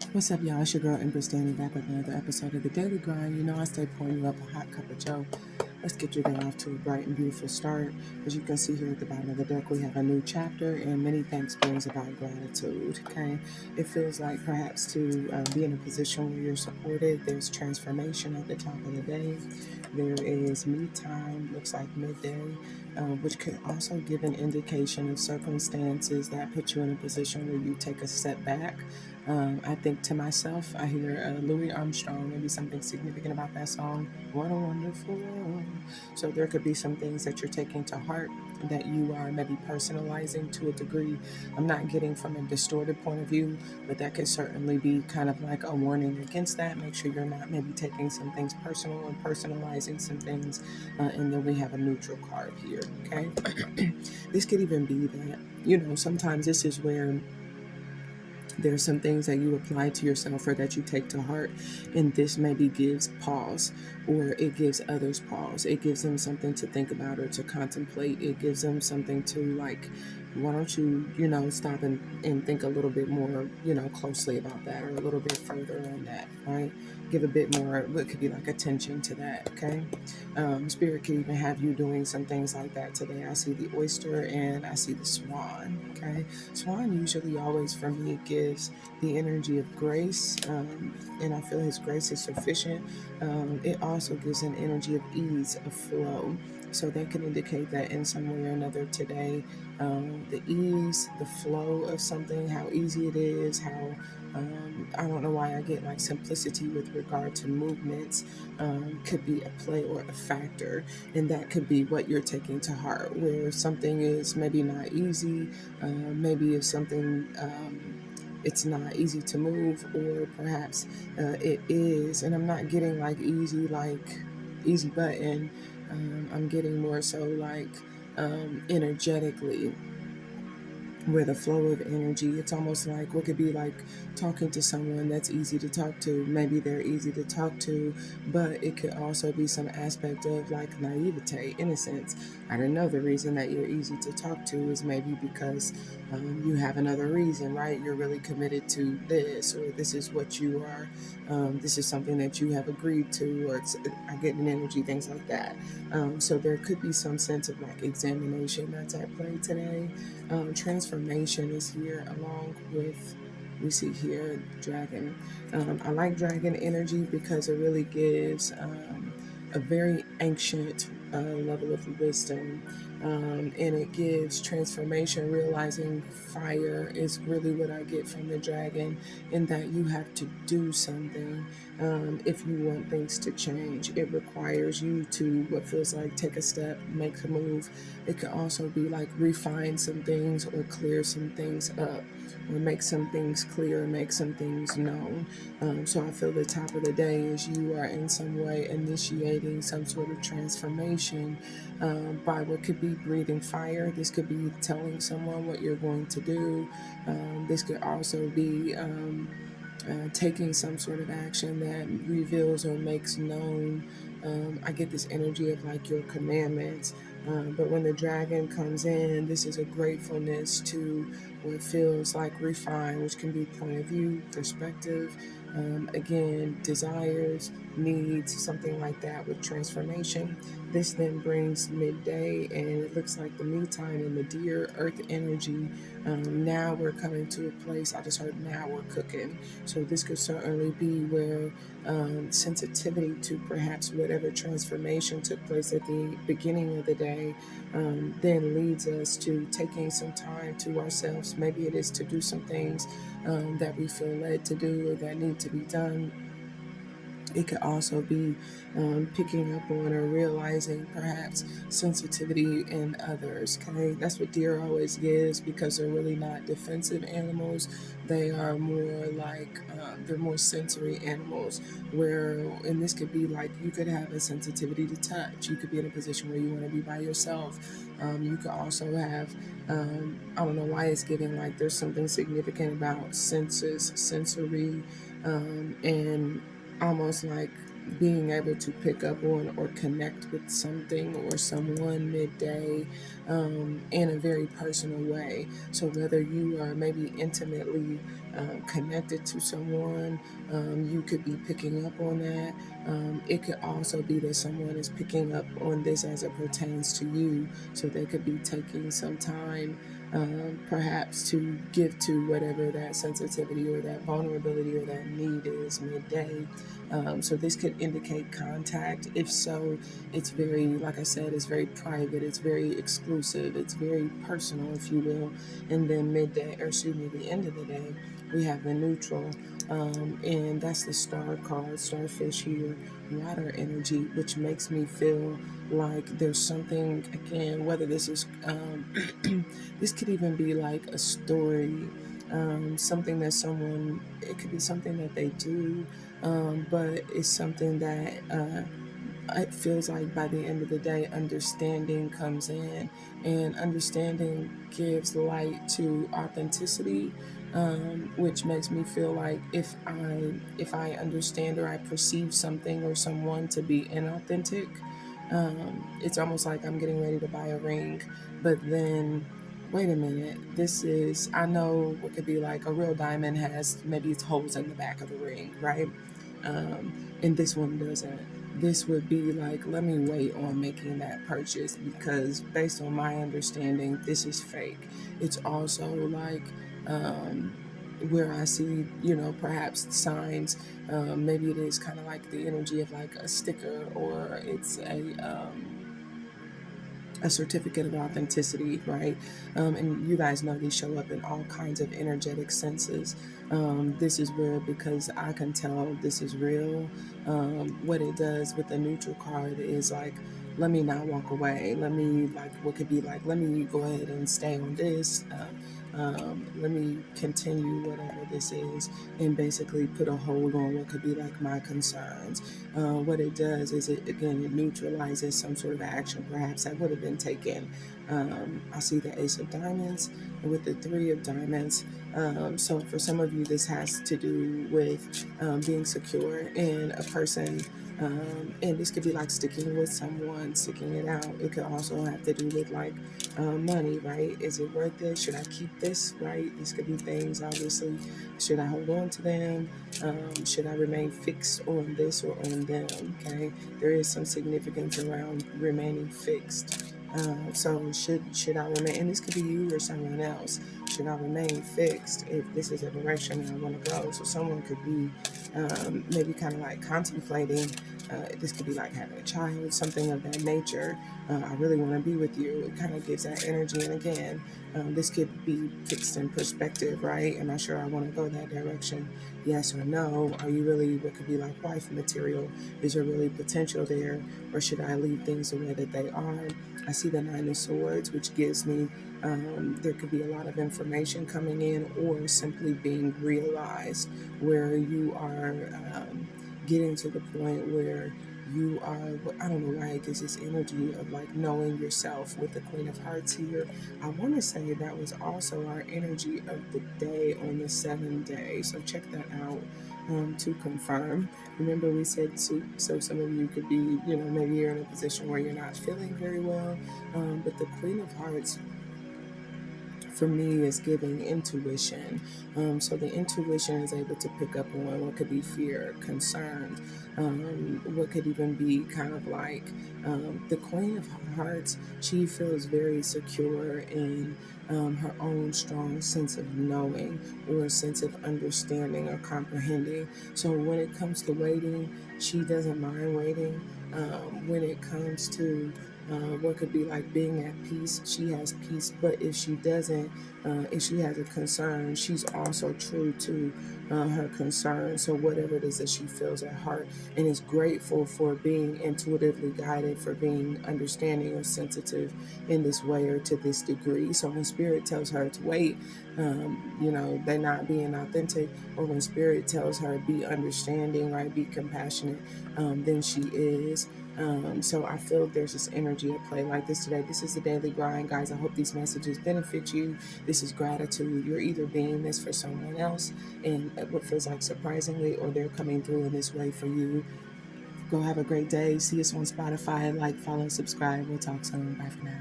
What's up, y'all? It's your girl Empress Danny back with another episode of the Daily Grind. You know, I stay pouring you up a hot cup of joe. Let's get your day off to a bright and beautiful start. As you can see here at the bottom of the deck, we have a new chapter, and many thanks brings about gratitude. Okay, it feels like perhaps to be in a position where you're supported. There's transformation at the top of the day. There is me time, looks like midday, which could also give an indication of circumstances that put you in a position where you take a step back. I think to myself, I hear Louis Armstrong, maybe something significant about that song, What a Wonderful World. So there could be some things that you're taking to heart that you are maybe personalizing to a degree. I'm not getting from a distorted point of view, but that could certainly be kind of like a warning against that. Make sure you're not maybe taking some things personal and personalizing some things. And then we have a neutral card here, okay? This could even be that, sometimes this is where there's some things that you apply to yourself or that you take to heart, and this maybe gives pause, or it gives others pause. It gives them something to think about or to contemplate. It gives them something to like, why don't you, stop and think a little bit more, closely about that, or a little bit further on that, right? Give a bit more, what could be like attention to that, okay? Spirit could even have you doing some things like that today. I see the oyster and I see the swan, okay? Swan usually always for me gives the energy of grace, and I feel his grace is sufficient. It also gives an energy of ease, of flow. So that can indicate that in some way or another today, the ease, the flow of something, how easy it is, how I don't know why I get like simplicity with regard to movements, could be a play or a factor, and that could be what you're taking to heart. Where something is maybe not easy, maybe if something it's not easy to move, or perhaps it is, and I'm not getting like easy button. I'm getting more so like energetically, where the flow of energy, it's almost like what could be like talking to someone that's easy to talk to. Maybe they're easy to talk to, but it could also be some aspect of like naivete, innocence. I didn't know the reason that you're easy to talk to is maybe because you have another reason, right? You're really committed to this, or this is what you are, this is something that you have agreed to, or I get an energy, things like that. So there could be some sense of like examination that's at play today. Transformation is here along with, we see here dragon. I like dragon energy because it really gives a very ancient level of wisdom, and it gives transformation. Realizing fire is really what I get from the dragon, in that you have to do something if you want things to change. It requires you to what feels like take a step, make a move. It could also be like refine some things or clear some things up, or make some things clear, make some things known. So I feel the top of the day is you are in some way initiating some sort of transformation by what could be breathing fire. This could be telling someone what you're going to do. This could also be taking some sort of action that reveals or makes known. I get this energy of like your commandments. But when the dragon comes in, this is a gratefulness to what feels like refine, which can be point of view, perspective, again, desires, needs, something like that with transformation. This then brings midday, and it looks like the me time and the dear earth energy. Now we're coming to a place, I just heard now we're cooking. So this could certainly be where sensitivity to perhaps whatever transformation took place at the beginning of the day then leads us to taking some time to ourselves. Maybe it is to do some things that we feel led to do or that need to be done. It could also be picking up on or realizing perhaps sensitivity in others. Okay, that's what deer always gives, because they're really not defensive animals. They are more like they're more sensory animals. Where, and this could be like you could have a sensitivity to touch. You could be in a position where you want to be by yourself. You could also have I don't know why it's giving like there's something significant about senses, sensory, and almost like being able to pick up on or connect with something or someone midday in a very personal way. So, whether you are maybe intimately connected to someone, you could be picking up on that. It could also be that someone is picking up on this as it pertains to you. So, they could be taking some time perhaps to give to whatever that sensitivity or that vulnerability or that need is midday. So this could indicate contact. If so, it's very, like I said, it's very private, it's very exclusive, it's very personal, if you will. And then midday, or excuse me, the end of the day, we have the neutral. And that's the star card, starfish here, water energy, which makes me feel like there's something, again, whether this is, this could even be like a story, something that someone, it could be something that they do, but it's something that it feels like by the end of the day, understanding comes in, and understanding gives light to authenticity, which makes me feel like if I understand or I perceive something or someone to be inauthentic, it's almost like I'm getting ready to buy a ring, but then wait a minute, this is, I know what could be like a real diamond has maybe it's holes in the back of the ring, right? And this one doesn't. This would be like, let me wait on making that purchase because, based on my understanding, this is fake. It's also like, um, where I see, perhaps signs. Maybe it is kind of like the energy of like a sticker, or it's a certificate of authenticity, right? And you guys know these show up in all kinds of energetic senses. This is where, because I can tell this is real, what it does with the neutral card is like, let me not walk away. Let me, like, what could be like, let me go ahead and stay on this. Let me continue whatever this is and basically put a hold on what could be like my concerns. What it does is it neutralizes some sort of action perhaps that would have been taken. I see the Ace of Diamonds with the Three of Diamonds. So for some of you, this has to do with being secure in a person. And this could be like sticking with someone, sticking it out. It could also have to do with like money, right? Is it worth it? Should I keep this, right? These could be things, obviously. Should I hold on to them? Should I remain fixed on this or on them? Okay, there is some significance around remaining fixed. So should I remain? And this could be you or someone else. Should I remain fixed if this is a direction that I want to go? So someone could be maybe kind of like contemplating. This could be like having a child, something of that nature. I really want to be with you. It kind of gives that energy. And again, this could be fixed in perspective, right? Am I sure I want to go that direction? Yes or no? Are you really what could be like wife material? Is there really potential there? Or should I leave things the way that they are? I see the Nine of Swords, which gives me there could be a lot of information coming in or simply being realized where you are getting to the point where you are, I don't know why it gives this energy of like knowing yourself with the Queen of Hearts here. I want to say that was also our energy of the day on the 7th day. So check that out to confirm. Remember, we said so some of you could be, maybe you're in a position where you're not feeling very well. But the Queen of Hearts for me is giving intuition. So the intuition is able to pick up on what could be fear, concern, what could even be kind of like the Queen of Hearts. She feels very secure in her own strong sense of knowing or a sense of understanding or comprehending. So when it comes to waiting, she doesn't mind waiting. When it comes to what could be like being at peace, she has peace. But if she doesn't, if she has a concern, she's also true to her concern. So whatever it is that she feels at heart, and is grateful for being intuitively guided, for being understanding or sensitive in this way or to this degree. So when spirit tells her to wait, they're not being authentic, or when spirit tells her be understanding, right, be compassionate, then she is. So I feel there's this energy at play like this today. This is the daily grind, guys. I hope these messages benefit you. This is gratitude. You're either being this for someone else and what feels like surprisingly, or they're coming through in this way for you. Go have a great day. See us on Spotify. Like, follow, subscribe. We'll talk soon. Bye for now.